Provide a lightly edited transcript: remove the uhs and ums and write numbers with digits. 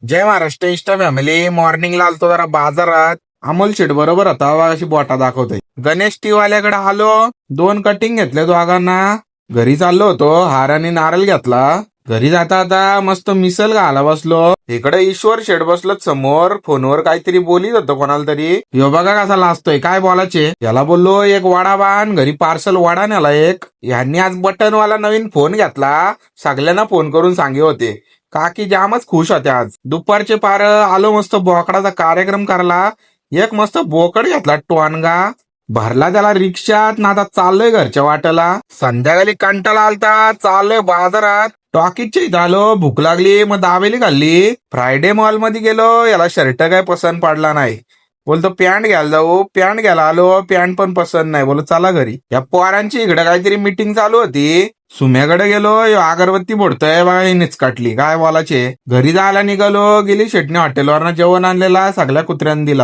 जय Maharashtra इष्टा family. मॉर्निंगला आलतो जरा बाजारात. अमोल शेट बरोबर होता, अशी बोटा दाखवतोय. गणेश टी वाल्याकडे आलो, 2 कटिंग घेतले दोघांना. घरी चाललो होतो, हार आणि नारळ घेतला. घरी जाता आता मस्त मिसल घाला बसलो. इकडे ईश्वर शेठ बसलो समोर, फोनवर काहीतरी बोलीत होतं कोणाला तरी. ह्यो बघा कसा लाजतोय, काय बोलायचे. याला बोललो एक वडा बांध, घरी पार्सल वडा नेला एक. ह्यांनी आज बटनवाला नवीन फोन घेतला, सगळ्यांना फोन करून सांगे होते. काकी जामच खुश होत्या आज. दुपारचे पार आलो, मस्त बोकडाचा कार्यक्रम करला. एक मस्त बोकड घेतला टोनगा, भरला त्याला रिक्षात ना. आता चाललोय घरच्या वाट्याला. संध्याकाळी कंटाळा आलता, चाललोय बाजारात. टॉकीजच्या इथं आलो, भूक लागली, मग दाबेली खाल्ली. फ्रायडे मॉल मध्ये गेलो, याला शर्ट काय पसंत पडला नाही. बोलतो पॅन्ट घ्यायला जाऊ, पॅन्ट घ्यायला आलो, पॅन्ट पण पसंत नाही. बोलो चला घरी. या पोरांची इकडे काहीतरी मीटिंग चालू होती. सुम्याकडे गेलो, अगरबत्ती फोडतोय बघा, हिनेच काटली. काय बोलायचे. घरी जायला निघालो, गेली शेटने हॉटेलवरनं जेवण आणलेला, सगळ्या कुत्र्यांनी दिला.